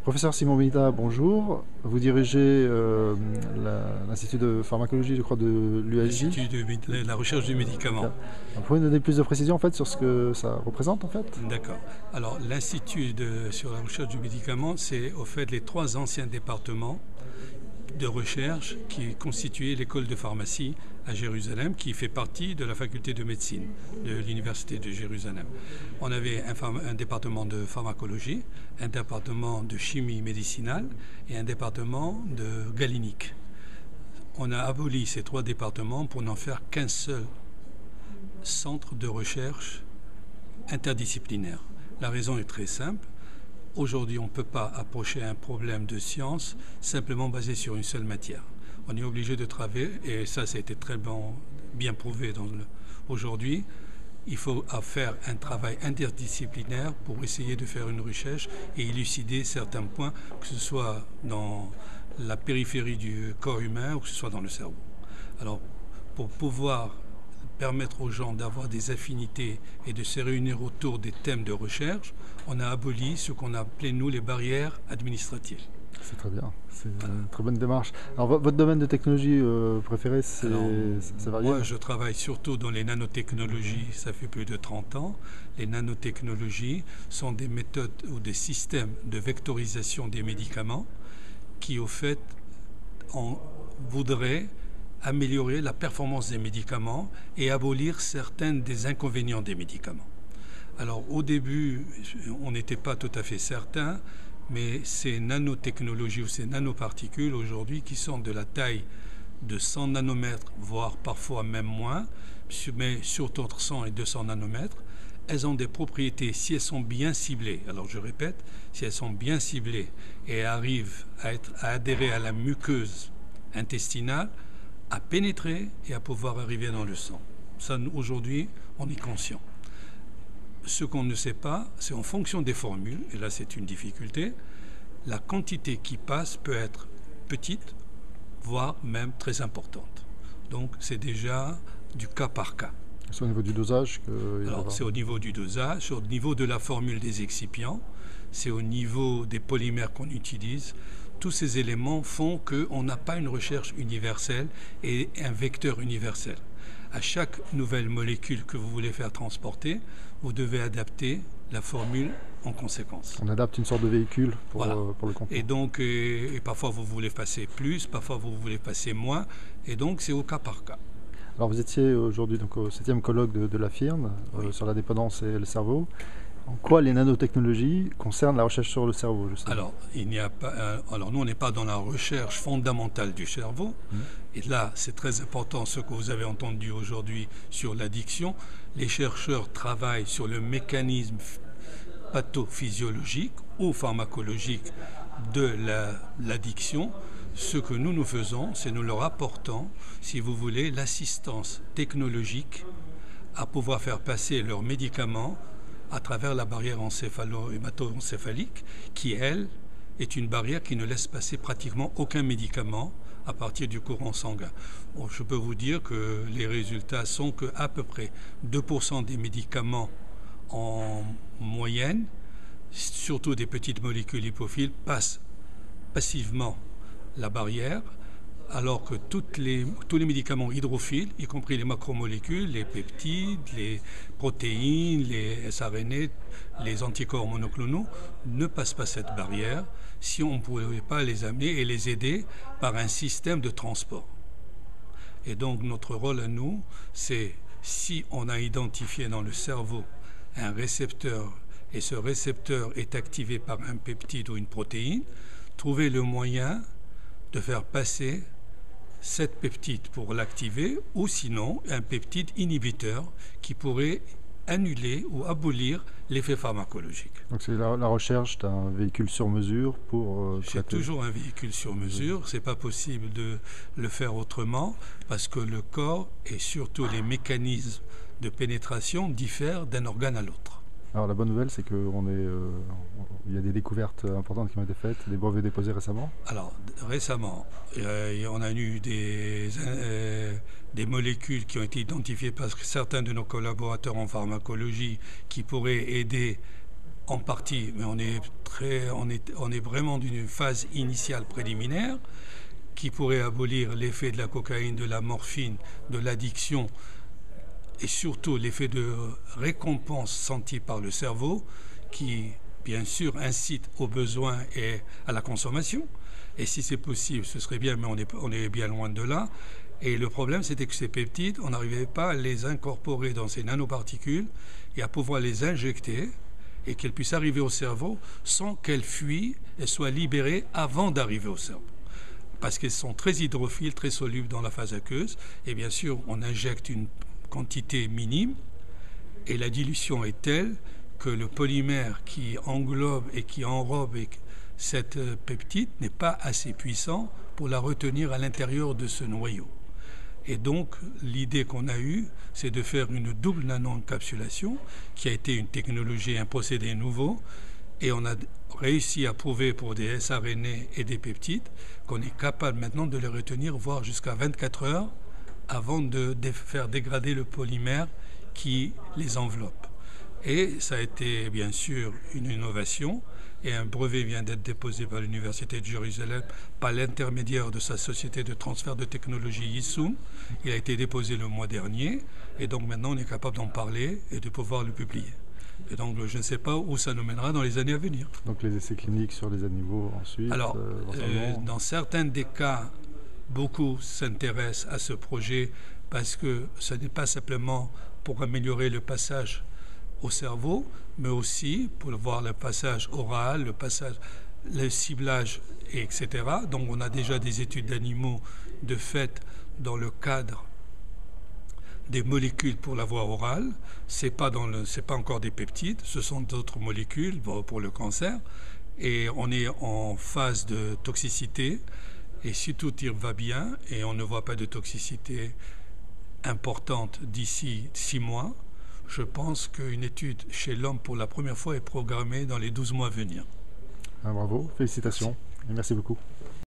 Professeur Simon Benita, bonjour. Vous dirigez l'Institut de pharmacologie, je crois, de l'USJ. L'Institut de la recherche du médicament. Vous pouvez nous donner plus de précisions en fait sur ce que ça représente en fait? D'accord. Alors, l'Institut sur la recherche du médicament, c'est au fait les 3 anciens départements de recherche qui constituaient l'école de pharmacie à Jérusalem, qui fait partie de la faculté de médecine de l'université de Jérusalem. On avait un département de pharmacologie, un département de chimie médicinale et un département de galénique. On a aboli ces 3 départements pour n'en faire qu'un seul centre de recherche interdisciplinaire. La raison est très simple. Aujourd'hui, on ne peut pas approcher un problème de science simplement basé sur une seule matière. On est obligé de travailler, et ça a été très bien prouvé aujourd'hui. Il faut faire un travail interdisciplinaire pour essayer de faire une recherche et élucider certains points, que ce soit dans la périphérie du corps humain ou que ce soit dans le cerveau. Alors, pour pouvoir permettre aux gens d'avoir des affinités et de se réunir autour des thèmes de recherche, on a aboli ce qu'on appelait, nous, les barrières administratives. C'est très bien, c'est une très bonne démarche. Alors votre domaine de technologie préféré, c'est varié? Moi, je travaille surtout dans les nanotechnologies, ça fait plus de 30 ans. Les nanotechnologies sont des méthodes ou des systèmes de vectorisation des médicaments qui, au fait, on voudrait améliorer la performance des médicaments et abolir certains des inconvénients des médicaments. Alors au début, on n'était pas tout à fait certain, mais ces nanotechnologies ou ces nanoparticules aujourd'hui qui sont de la taille de 100 nanomètres, voire parfois même moins, mais surtout entre 100 et 200 nanomètres, elles ont des propriétés, si elles sont bien ciblées, alors je répète, si elles sont bien ciblées et arrivent à adhérer à la muqueuse intestinale, à pénétrer et à pouvoir arriver dans le sang. Ça, aujourd'hui, on est conscient. Ce qu'on ne sait pas, c'est en fonction des formules, et là c'est une difficulté, la quantité qui passe peut être petite, voire même très importante. Donc c'est déjà du cas par cas. C'est au niveau du dosage que... Alors c'est au niveau du dosage, au niveau de la formule des excipients, c'est au niveau des polymères qu'on utilise. Tous ces éléments font qu'on n'a pas une recherche universelle et un vecteur universel. À chaque nouvelle molécule que vous voulez faire transporter, vous devez adapter la formule en conséquence. On adapte une sorte de véhicule pour le contenant. Et donc, et parfois vous voulez passer plus, parfois vous voulez passer moins, et donc c'est au cas par cas. Alors vous étiez aujourd'hui donc, au 7e colloque de la FIRN sur la dépendance et le cerveau. En quoi les nanotechnologies concernent la recherche sur le cerveau, justement? Alors, il n'y a pas. Alors, nous, on n'est pas dans la recherche fondamentale du cerveau. Et là, c'est très important ce que vous avez entendu aujourd'hui sur l'addiction. Les chercheurs travaillent sur le mécanisme pathophysiologique ou pharmacologique de l'addiction. Ce que nous faisons, c'est nous leur apportons, si vous voulez, l'assistance technologique à pouvoir faire passer leurs médicaments à travers la barrière hémato-encéphalique qui, elle, est une barrière qui ne laisse passer pratiquement aucun médicament à partir du courant sanguin. Bon, je peux vous dire que les résultats sont qu'à peu près 2% des médicaments en moyenne, surtout des petites molécules lipophiles, passent passivement la barrière, alors que tous les médicaments hydrophiles, y compris les macromolécules, les peptides, les protéines, les sRNA, les anticorps monoclonaux, ne passent pas cette barrière si on ne pouvait pas les amener et les aider par un système de transport. Et donc notre rôle à nous, c'est si on a identifié dans le cerveau un récepteur et ce récepteur est activé par un peptide ou une protéine, trouver le moyen de faire passer cette peptide pour l'activer ou sinon un peptide inhibiteur qui pourrait annuler ou abolir l'effet pharmacologique. Donc c'est la recherche d'un véhicule sur mesure pour traiter. C'est toujours un véhicule sur mesure, c'est pas possible de le faire autrement parce que le corps et surtout les mécanismes de pénétration diffèrent d'un organe à l'autre. Alors la bonne nouvelle, c'est qu'il y a des découvertes importantes qui ont été faites, des brevets déposés récemment. Alors récemment, on a eu des molécules qui ont été identifiées par certains de nos collaborateurs en pharmacologie qui pourraient aider En partie, mais on est vraiment d'une phase initiale préliminaire qui pourrait abolir l'effet de la cocaïne, de la morphine, de l'addiction et surtout l'effet de récompense senti par le cerveau qui, bien sûr, incite au besoin et à la consommation. Et si c'est possible, ce serait bien, mais on est bien loin de là. Et le problème, c'était que ces peptides, on n'arrivait pas à les incorporer dans ces nanoparticules et à pouvoir les injecter et qu'elles puissent arriver au cerveau sans qu'elles fuient et soient libérées avant d'arriver au cerveau. Parce qu'elles sont très hydrophiles, très solubles dans la phase aqueuse. Et bien sûr, on injecte une quantité minime et la dilution est telle que le polymère qui englobe et qui enrobe cette peptide n'est pas assez puissant pour la retenir à l'intérieur de ce noyau. Et donc, l'idée qu'on a eue, c'est de faire une double nano-encapsulation, qui a été une technologie, un procédé nouveau, et on a réussi à prouver pour des siRNA et des peptides qu'on est capable maintenant de les retenir, voire jusqu'à 24 heures, avant de faire dégrader le polymère qui les enveloppe. Et ça a été bien sûr une innovation et un brevet vient d'être déposé par l'Université de Jérusalem par l'intermédiaire de sa société de transfert de technologie Yissoum. Il a été déposé le mois dernier et donc maintenant on est capable d'en parler et de pouvoir le publier. Et donc je ne sais pas où ça nous mènera dans les années à venir. Donc les essais cliniques sur les animaux ensuite. Alors, dans certains des cas, beaucoup s'intéressent à ce projet parce que ce n'est pas simplement pour améliorer le passage au cerveau, mais aussi pour voir le passage oral, le ciblage, etc. Donc on a déjà des études d'animaux de fait dans le cadre des molécules pour la voie orale. C'est pas encore des peptides, ce sont d'autres molécules pour le cancer. Et on est en phase de toxicité. Et si tout va bien, et on ne voit pas de toxicité importante d'ici 6 mois, je pense qu'une étude chez l'homme pour la première fois est programmée dans les 12 mois à venir. Bravo, félicitations et merci beaucoup.